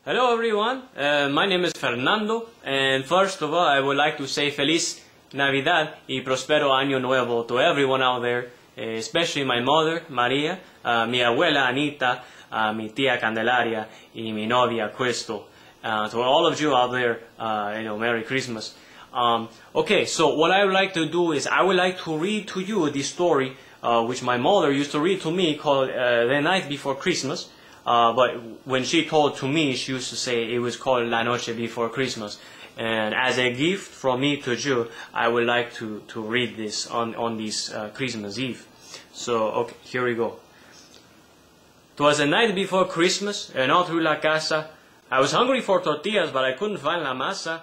Hello everyone, my name is Fernando, and first of all I would like to say Feliz Navidad y Prospero Año Nuevo to everyone out there, especially my mother, Maria, mi abuela, Anita, mi tía Candelaria, y mi novia, Crystal. To all of you out there, Merry Christmas. Okay, so what I would like to do is I would like to read to you this story which my mother used to read to me called The Night Before Christmas. But when she told to me, she used to say it was called La Noche Before Christmas. And as a gift from me to you, I would like to read this on this Christmas Eve. So, okay, here we go. 'Twas the night before Christmas, and all through la casa, I was hungry for tortillas, but I couldn't find la masa.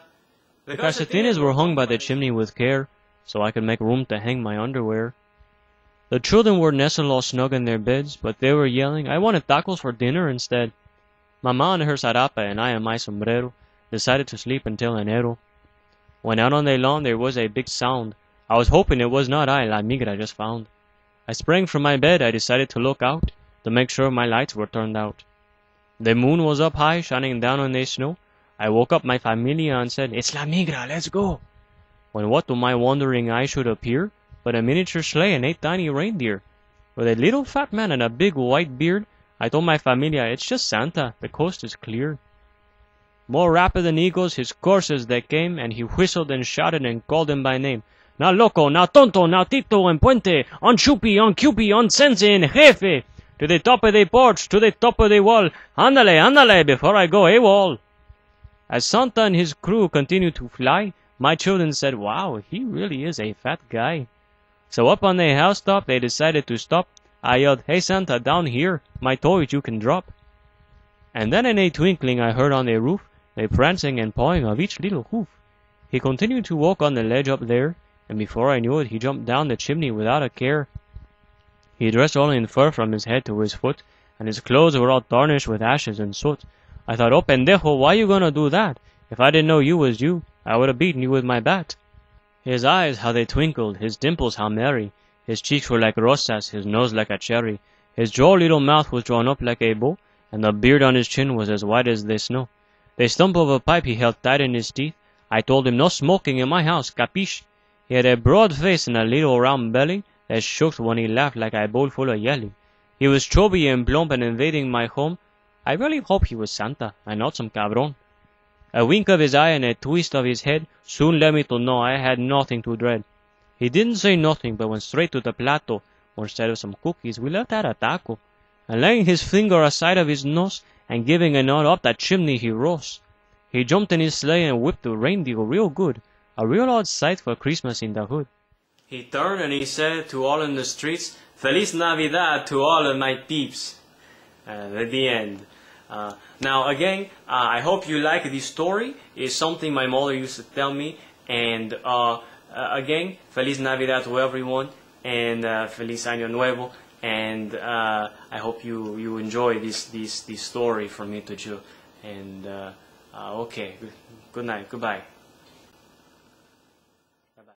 The calcetines were hung by the chimney with care, so I could make room to hang my underwear. The children were nestled all snug in their beds, but they were yelling, I wanted tacos for dinner instead. Mama in her zarapa and I in my sombrero decided to sleep until enero. When out on the lawn there was a big sound. I was hoping it was not I, la migra, just found. I sprang from my bed, I decided to look out, to make sure my lights were turned out. The moon was up high, shining down on the snow. I woke up my familia and said, It's la migra, let's go. When what to my wondering eye should appear but a miniature sleigh and 8 tiny reindeer. With a little fat man and a big white beard, I told my familia, it's just Santa, the coast is clear. More rapid than eagles, his coursers they came, and he whistled and shouted and called them by name. Now loco, now tonto, now tito and puente, on chupi, on cupid, on sense and jefe. To the top of the porch, to the top of the wall, ándale, ándale, before I go AWOL. As Santa and his crew continued to fly, my children said, wow, he really is a fat guy. So up on the housetop, they decided to stop. I yelled, hey Santa, down here, my toys you can drop. And then in a twinkling I heard on the roof the prancing and pawing of each little hoof. He continued to walk on the ledge up there, and before I knew it, he jumped down the chimney without a care. He dressed all in fur from his head to his foot, and his clothes were all tarnished with ashes and soot. I thought, oh pendejo, why you gonna do that? If I didn't know you was you, I would have beaten you with my bat. His eyes, how they twinkled, his dimples, how merry. His cheeks were like rosas, his nose like a cherry. His droll little mouth was drawn up like a bow, and the beard on his chin was as white as the snow. The stump of a pipe he held tight in his teeth. I told him no smoking in my house, capiche? He had a broad face and a little round belly that shook when he laughed like a bowl full of jelly. He was chubby and plump and invading my home. I really hope he was Santa, and not some cabron. A wink of his eye and a twist of his head soon led me to know I had nothing to dread. He didn't say nothing, but went straight to the plato, where instead of some cookies, we left out a taco. And laying his finger aside of his nose, and giving a nod up that chimney he rose. He jumped in his sleigh and whipped the reindeer real good, a real odd sight for Christmas in the hood. He turned and he said to all in the streets, Feliz Navidad to all of my peeps. At the end. Now again, I hope you like this story. It's something my mother used to tell me. And again, Feliz Navidad to everyone. And Feliz Año Nuevo. And I hope you enjoy this story from me to you. And okay, good night, goodbye.